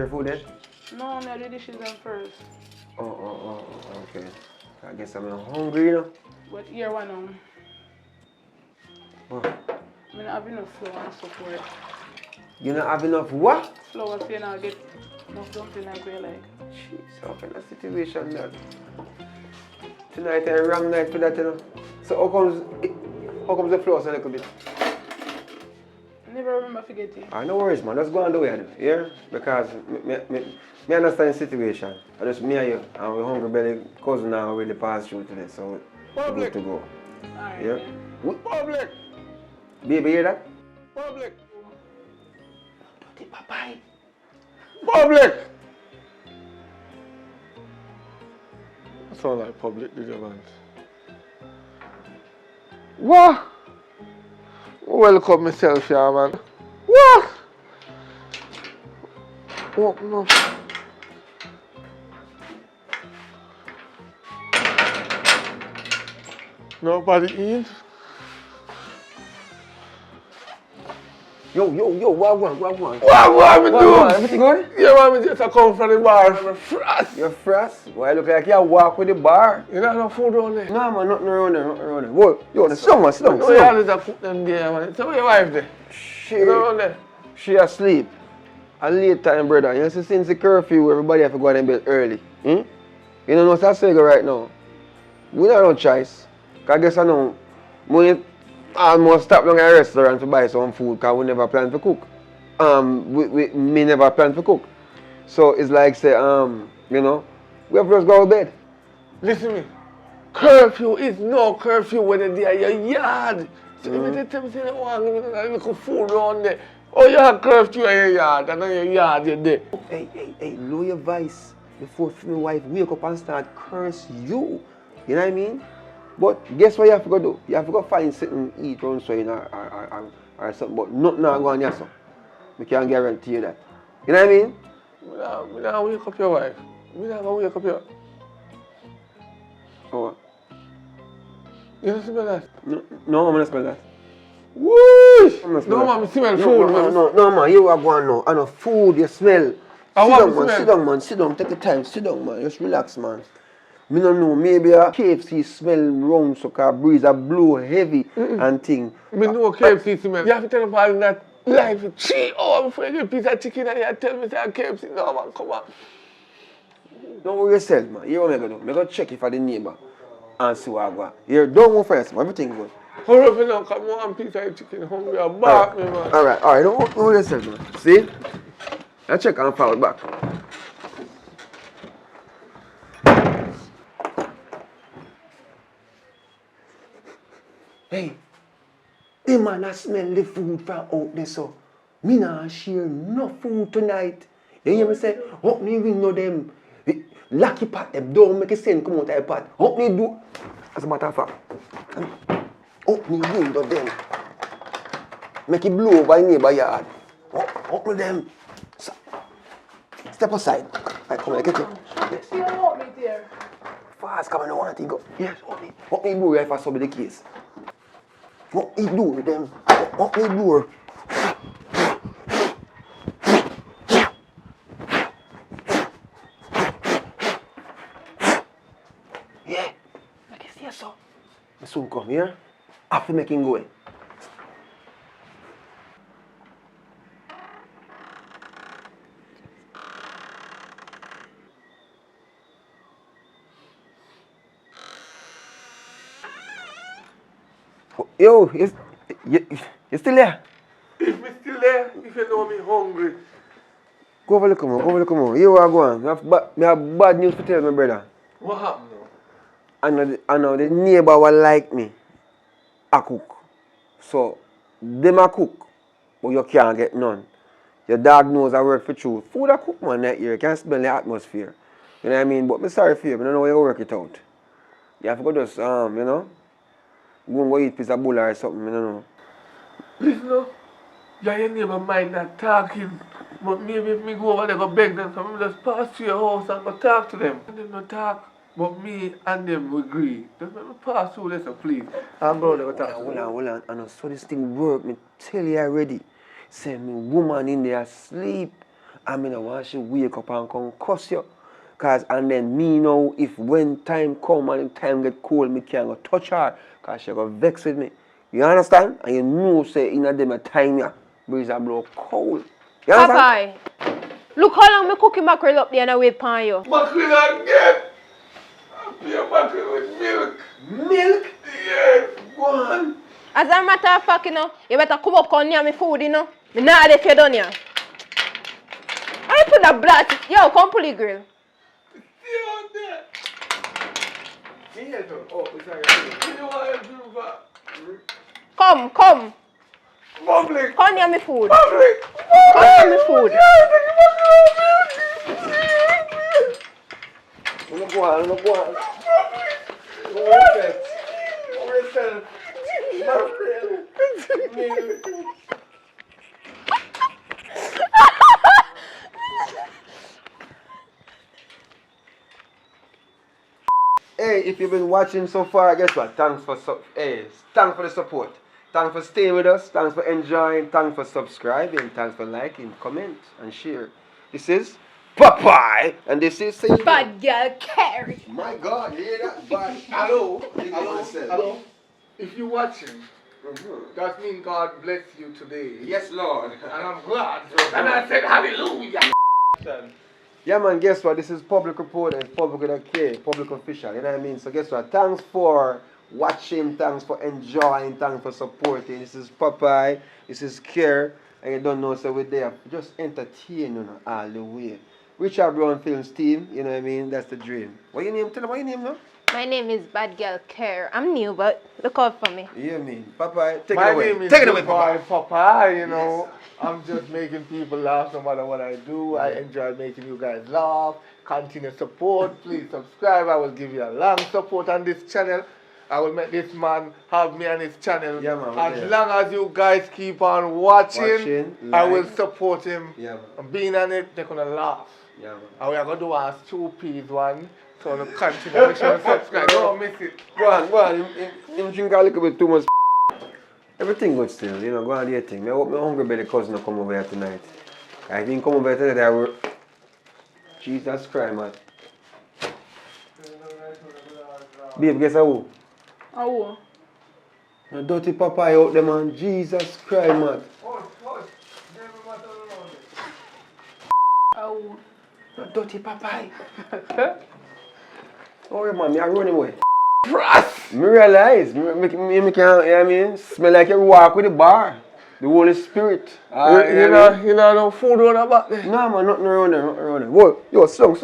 your food yet? No, I do dishes them first. Oh, okay. I guess I'm hungry, you know. But here one now. Oh. I mean, I have enough flour and stuff for it. You don't have enough what? Flour so you know get enough dumpling like we like. Jeez, how kind of situation that? Tonight a wrong night for that, you know. So how comes the flour so a little bit? I never remember forgetting. No worries, man. Just go on the way, yeah? Because me understand the situation. I just me and you, and we hungry belly cousin now already passed through today, so we're good to go. Alright. Yeah? Public! Baby, hear that? Public! Dirty papai. Public! That sound like public, did you, man? What? Welcome myself here, man. What? What? No. Nobody in? Yo, what one? What me do? Everything good? Yeah, man, me just come from the bar. I'm frost. You're frost? Why look like you walk with the bar? You don't have no food around there? No, man, nothing around there. Whoa, yo, sit down. No, you have to cook them there, man. So where your wife there? You know around there? She asleep. A late time, brother. You see, since the curfew, everybody have to go in bed early. You know what's that saying right now? We don't have no choice. Because I guess I know, we almost stop down at a restaurant to buy some food because we never plan to cook. Me never plan to cook. So it's like say, you know, we have to just go to bed. Listen to me. Curfew is no curfew when they're at your yard. So if they tell me say they want a little food around there, oh, you have curfew at your yard, and on your yard you're there. Hey, lower your voice before my wife wake up and start curse you. You know what I mean? But guess what you have to go do? You have to go find something to eat around so you know, or something, but nothing not going on here. I can't guarantee you that. You know what I mean? We don't wake up your wife. We don't go wake up your... Oh. You don't smell that? No, I'm not smell that. Whoosh! No, man, I smell food. No, man, you are going now. I know food, you smell. Sit down, man. Sit down, take your time. Sit down, man. Just relax, man. Me don't know, maybe a KFC smell wrong so car breeze a blow heavy and thing. Me know KFC smell. You have to tell them all that life for 3 hours before you get a piece of chicken and you tell me say KFC. No, man, come on. Don't worry yourself, man. Here what I'm going to do. I'm going to check if I the neighbor and see what I got. Here, don't go first, man. Everything good. Hurry up now, come on, one piece of chicken hungry and bark me, man. Alright, don't worry yourself, man. See? I check and forward back. Hey, the man a smell the food from out there, so me nah share no food tonight. You hear me say, help me window them, lucky pot them, don't make a sense come out of the pot. Help me do, as a matter of fact, help me window them, make it blow over neighbor yard. Help me them. Step aside. I come and get you. Yes. You don't want me there. Fast, come on, I want to go. Yes, help me do if I solve the case. What me do with them? What me do? Yeah. I can see so. I soon come here. After making go. Yo, you still there? If me still there, if you know me hungry. Go over look on. You are going. I have bad news to tell my brother. What happened now? I know the neighbor will like me. I cook. So, them a cook, but you can't get none. Your dog knows I work for you. Food I cook, man, that year. You can't smell the atmosphere. You know what I mean? But I'm sorry for you. I don't know how you work it out. You have to go just, you know, go and go eat a piece of bull or something, I don't know. Listen now, your neighbor might not talking, but maybe if me go over there go beg them, so I just pass through your house and go talk to them. And them not talk, but me and them will agree. Just let me pass through this, please. I'm going to go talk to them. Hold on. I know so this thing work. Me tell you already. Say me woman in there asleep And I don't want she wake up and come cuss you. Cause and then me know if when time come and time get cold, me can't go touch her. Cause she go vex with me. You understand? And you know say in a them a time ya, breeze a blow cold. You understand? Popeye, look how long me cooking mackerel up there and I wait upon you. Mackerel again. I play mackerel with milk. Milk? Yes. Go on. As a matter of fact, you know, you better come up on near me food, you know. Me not let you done here. I put a blast. Yo, come pull the grill. Stay out there. Me here too. Oh, sorry. You know what I do for? Come, come. Public. Come near me food. Public. Come near me food. Go on. No respect. No respect. Mackerel. Milk. Hey, if you've been watching so far, guess what? Thanks for thanks for the support. Thanks for staying with us. Thanks for enjoying. Thanks for subscribing. Thanks for liking, comment, and share. This is Popeye, and this is Bad girl, carry. My God, you hear that? Bad. Hello. If you're watching, that means God bless you today. Yes, Lord. And I'm glad. And I said hallelujah. Yeah, man, guess what? This is public report and public with a K, public official, you know what I mean? So guess what? Thanks for watching, thanks for enjoying, thanks for supporting. This is Popeye, this is Care, and you don't know, so we're there. Just entertain, you know, all the way. Richard Brown Films team, you know what I mean? That's the dream. What your name? Tell them what your name now? My name is Bad Girl Care. I'm new, but look out for me. Yeah, me. Popeye, take My it away. name is Take it away, Popeye. Popeye, you know. I'm just making people laugh no matter what I do. I enjoy making you guys laugh. Continue support. Please subscribe. I will give you a long support on this channel. I will make this man have me on his channel. Yeah, man, as long as you guys keep on watching, I will like. support him. Yeah, man. And being on it, they're gonna laugh. Yeah, man. And we are gonna do a 2 peas one. So to continue, make sure you subscribe. Don't miss it. Go on. Him drink a little bit too much. Everything good still, you know, go on do your thing. I hope my hungry belly cousin will come over here tonight. I think come over here tonight, I will... Jesus Christ, man. Babe, guess who? Oh. No dirty Popeye out there, man. Jesus Christ, man. Oh. No dirty Popeye. Oh, man, I run away. Trust! Me realize, me can, you know what I mean? Smell like you walk with the bar. The Holy Spirit. You know, no food on the back there. No, man, nothing around there, Whoa, yo, slow.